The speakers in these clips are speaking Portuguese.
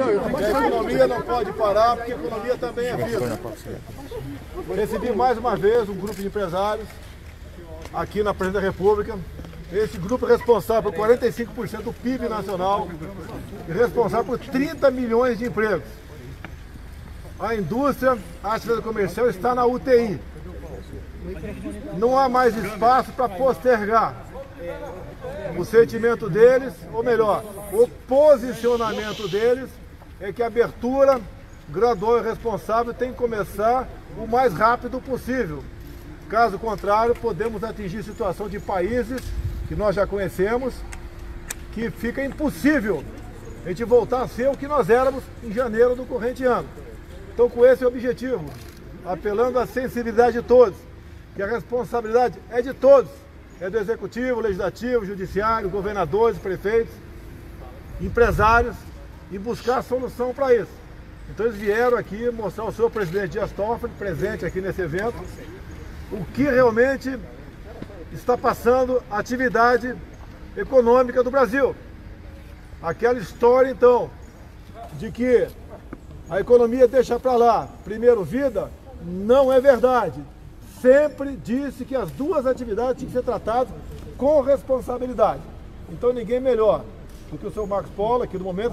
A economia não pode parar, porque a economia também é vida. Recebi mais uma vez um grupo de empresários aqui na Presidência da República. Esse grupo é responsável por 45% do PIB nacional e responsável por 30 milhões de empregos. A indústria, a atividade comercial está na UTI. Não há mais espaço para postergar. O sentimento deles, ou melhor, o posicionamento deles é que a abertura gradual e responsável tem que começar o mais rápido possível. Caso contrário, podemos atingir situação de países que nós já conhecemos, que fica impossível a gente voltar a ser o que nós éramos em janeiro do corrente ano. Então, com esse objetivo, apelando à sensibilidade de todos, que a responsabilidade é de todos, é do Executivo, Legislativo, Judiciário, governadores, prefeitos, empresários, e buscar a solução para isso. Então eles vieram aqui mostrar ao senhor presidente Dias Toffoli, presente aqui nesse evento, o que realmente está passando a atividade econômica do Brasil. Aquela história, então, de que a economia deixa para lá, primeiro vida, não é verdade. Sempre disse que as duas atividades tinham que ser tratadas com responsabilidade. Então ninguém melhor do que o senhor Marcos Polo, aqui no momento,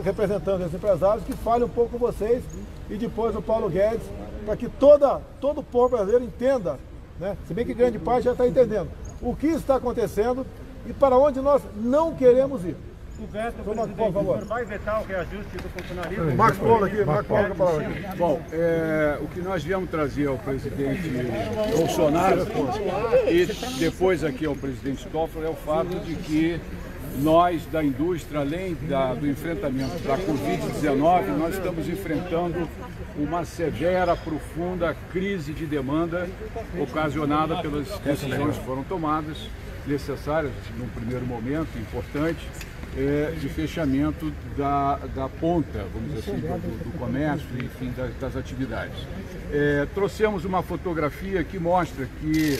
representando esses empresários, que fale um pouco com vocês, e depois o Paulo Guedes, para que todo o povo brasileiro entenda, né? Se bem que grande parte já está entendendo, o que está acontecendo e para onde nós não queremos ir. O veto, presidente, o senhor vai vetar o reajuste do funcionalismo? Marcos Polo aqui, Marcos Polo com a palavra aqui. Bom, o que nós viemos trazer ao presidente Bolsonaro e depois aqui ao presidente Toffoli é o fato de que nós da indústria, além do enfrentamento da Covid-19, nós estamos enfrentando uma severa, profunda crise de demanda ocasionada pelas decisões que foram tomadas, necessárias num primeiro momento, importante, de fechamento da ponta, vamos dizer assim, do comércio, enfim, das atividades. Trouxemos uma fotografia que mostra que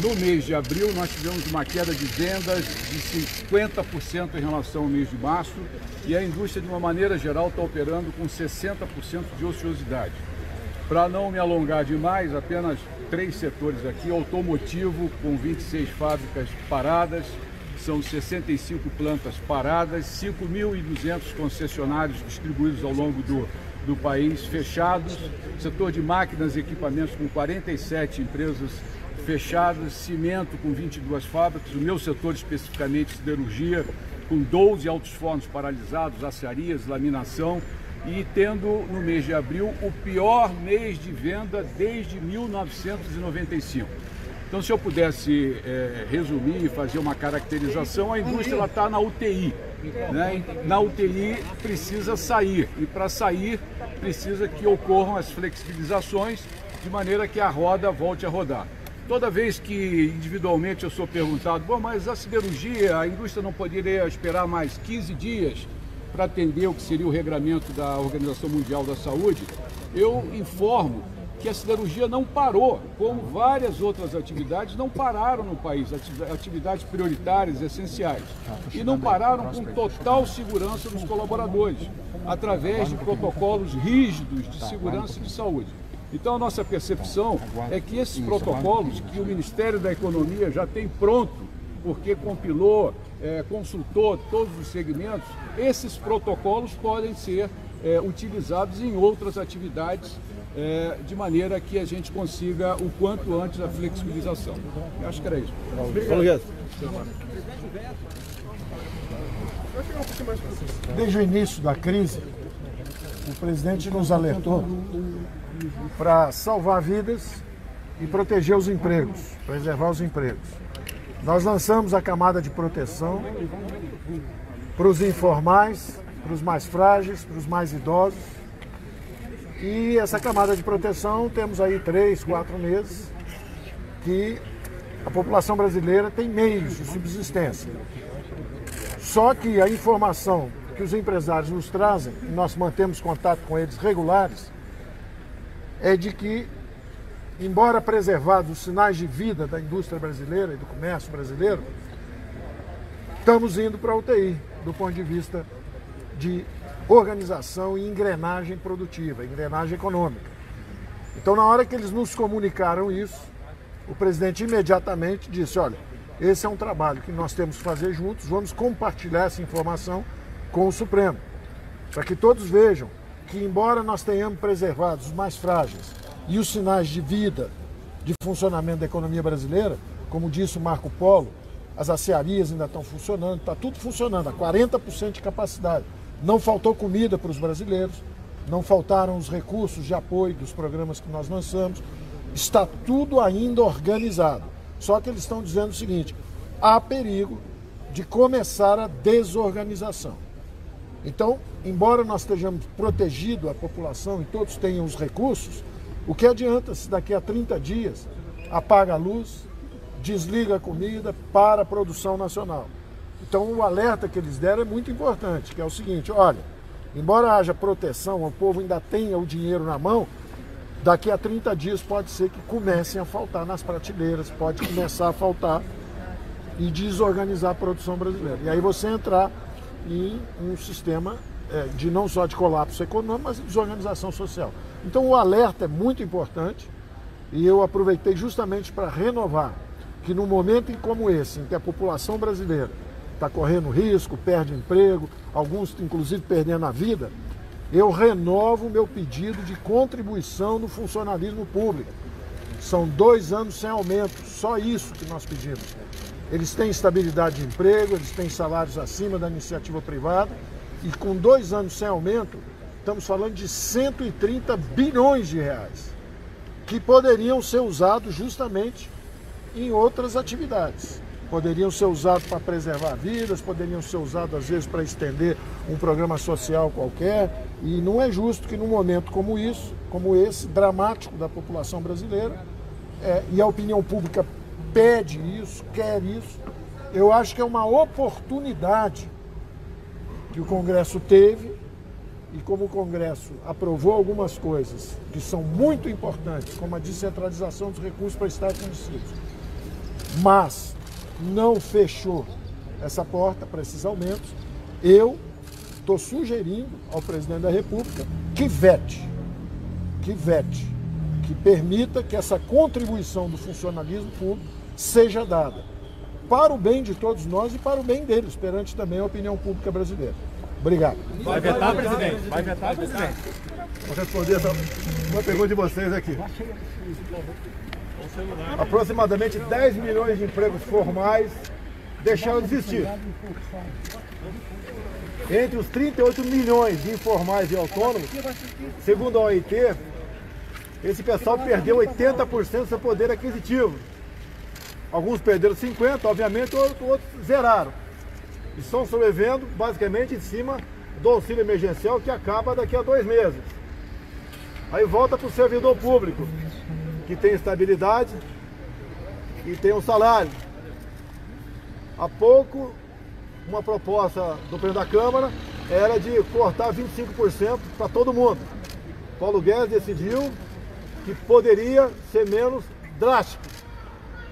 no mês de abril nós tivemos uma queda de vendas de 50% em relação ao mês de março e a indústria, de uma maneira geral, está operando com 60% de ociosidade. Para não me alongar demais, apenas 3 setores aqui: automotivo, com 26 fábricas paradas, são 65 plantas paradas, 5.200 concessionários distribuídos ao longo do país fechados, setor de máquinas e equipamentos com 47 empresas fechadas, cimento com 22 fábricas, o meu setor especificamente siderurgia, com 12 altos fornos paralisados, aciarias, laminação, e tendo no mês de abril o pior mês de venda desde 1995. Então, se eu pudesse resumir e fazer uma caracterização, a indústria está na UTI. Né? Na UTI precisa sair, e para sair precisa que ocorram as flexibilizações de maneira que a roda volte a rodar. Toda vez que individualmente eu sou perguntado, bom, mas a siderurgia, a indústria não poderia esperar mais 15 dias para atender o que seria o regramento da Organização Mundial da Saúde, eu informo que a siderurgia não parou, como várias outras atividades não pararam no país, atividades prioritárias, essenciais, e não pararam com total segurança dos colaboradores, através de protocolos rígidos de segurança e de saúde. Então a nossa percepção é que esses protocolos que o Ministério da Economia já tem pronto, porque compilou, consultou todos os segmentos, esses protocolos podem ser utilizados em outras atividades, de maneira que a gente consiga o quanto antes a flexibilização. Eu acho que era isso. Obrigado. Desde o início da crise, o presidente nos alertou para salvar vidas e proteger os empregos, preservar os empregos. Nós lançamos a camada de proteção para os informais, para os mais frágeis, para os mais idosos. E essa camada de proteção, temos aí 3, 4 meses que a população brasileira tem meios de subsistência. Só que a informação que os empresários nos trazem, e nós mantemos contato com eles regulares, é de que, embora preservados os sinais de vida da indústria brasileira e do comércio brasileiro, estamos indo para a UTI, do ponto de vista de organização e engrenagem produtiva, engrenagem econômica. Então, na hora que eles nos comunicaram isso, o presidente imediatamente disse, olha, esse é um trabalho que nós temos que fazer juntos, vamos compartilhar essa informação com o Supremo, para que todos vejam que, embora nós tenhamos preservado os mais frágeis e os sinais de vida, de funcionamento da economia brasileira, como disse o Marco Polo, as acearias ainda estão funcionando, está tudo funcionando, a 40% de capacidade. Não faltou comida para os brasileiros, não faltaram os recursos de apoio dos programas que nós lançamos, está tudo ainda organizado. Só que eles estão dizendo o seguinte, há perigo de começar a desorganização. Então, embora nós estejamos protegidos, a população e todos tenham os recursos, o que adianta se daqui a 30 dias apaga a luz, desliga a comida para a produção nacional? Então o alerta que eles deram é muito importante, que é o seguinte, olha, embora haja proteção, o povo ainda tenha o dinheiro na mão, daqui a 30 dias pode ser que comecem a faltar nas prateleiras, pode começar a faltar e desorganizar a produção brasileira. E aí você entrar em um sistema de não só de colapso econômico, mas de desorganização social. Então o alerta é muito importante e eu aproveitei justamente para renovar que num momento como esse, em que a população brasileira está correndo risco, perde emprego, alguns inclusive perdendo a vida, eu renovo o meu pedido de contribuição no funcionalismo público. São 2 anos sem aumento, só isso que nós pedimos. Eles têm estabilidade de emprego, eles têm salários acima da iniciativa privada e com 2 anos sem aumento, estamos falando de 130 bilhões de reais que poderiam ser usados justamente em outras atividades. Poderiam ser usados para preservar vidas, poderiam ser usados às vezes para estender um programa social qualquer, e não é justo que num momento como isso, como esse, dramático da população brasileira, e a opinião pública pede isso, quer isso, eu acho que é uma oportunidade que o Congresso teve, e como o Congresso aprovou algumas coisas que são muito importantes, como a descentralização dos recursos para estados e municípios, mas não fechou essa porta para esses aumentos, eu estou sugerindo ao presidente da República que vete, que permita que essa contribuição do funcionalismo público seja dada para o bem de todos nós e para o bem deles, perante também a opinião pública brasileira. Obrigado. Vai vetar, presidente? Vai vetar, presidente? Vou responder uma pergunta de vocês aqui. Aproximadamente 10 milhões de empregos formais deixaram de existir. Entre os 38 milhões de informais e autônomos, segundo a OIT, esse pessoal perdeu 80% do seu poder aquisitivo. Alguns perderam 50%, obviamente, outros zeraram. E estão sobrevivendo basicamente em cima do auxílio emergencial que acaba daqui a 2 meses. Aí volta para o servidor público, que tem estabilidade e tem um salário. Há pouco, uma proposta do presidente da Câmara era de cortar 25% para todo mundo. Paulo Guedes decidiu que poderia ser menos drástico,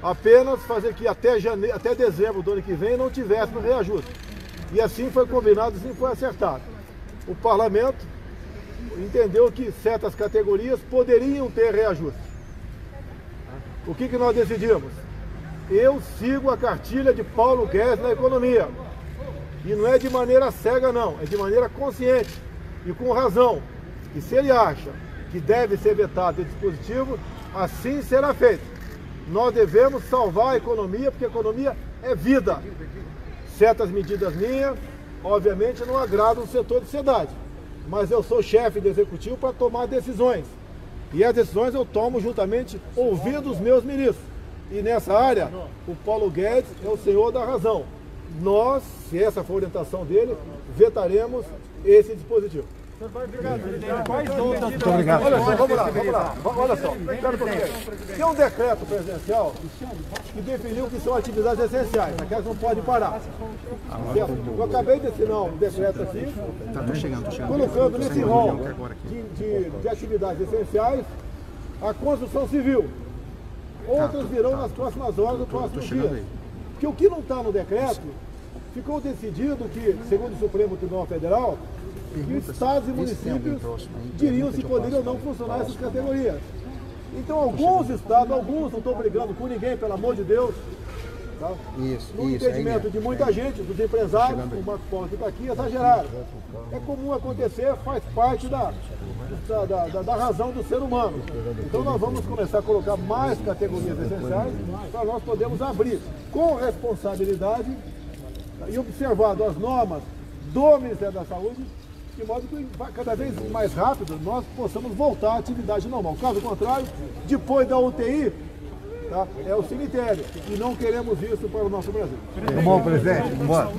apenas fazer que até dezembro do ano que vem não tivesse no reajuste. E assim foi combinado, assim foi acertado. O parlamento entendeu que certas categorias poderiam ter reajuste. O que nós decidimos? Eu sigo a cartilha de Paulo Guedes na economia. E não é de maneira cega não, é de maneira consciente e com razão. E se ele acha que deve ser vetado esse dispositivo, assim será feito. Nós devemos salvar a economia, porque a economia é vida. Certas medidas minhas, obviamente, não agradam o setor de sociedade. Mas eu sou chefe do executivo para tomar decisões. E as decisões eu tomo juntamente ouvindo os meus ministros. E nessa área, o Paulo Guedes é o senhor da razão. Nós, se essa for a orientação dele, vetaremos esse dispositivo. Muito obrigado. Olha só, vamos lá. Olha só, tem um decreto presidencial que definiu que são atividades essenciais, aquelas não podem parar. Eu acabei de assinar um decreto assim, colocando nesse rol de atividades essenciais a construção civil. Outras virão nas próximas horas, nos próximos dias. Porque o que não está no decreto ficou decidido que, segundo o Supremo Tribunal Federal, que estados e municípios diriam se poderiam ou não funcionar essas categorias. Então alguns estados, alguns não estão brigando com ninguém, pelo amor de Deus, tá? No entendimento de muita gente, dos empresários, o Marco Polo que está aqui, exageraram. É comum acontecer, faz parte da razão do ser humano. Então nós vamos começar a colocar mais categorias essenciais para nós podermos abrir com responsabilidade e observando as normas do Ministério da Saúde, de modo que cada vez mais rápido nós possamos voltar à atividade normal. Caso contrário, depois da UTI, tá, é o cemitério. E não queremos isso para o nosso Brasil. Tá bom, presidente. Vamos embora.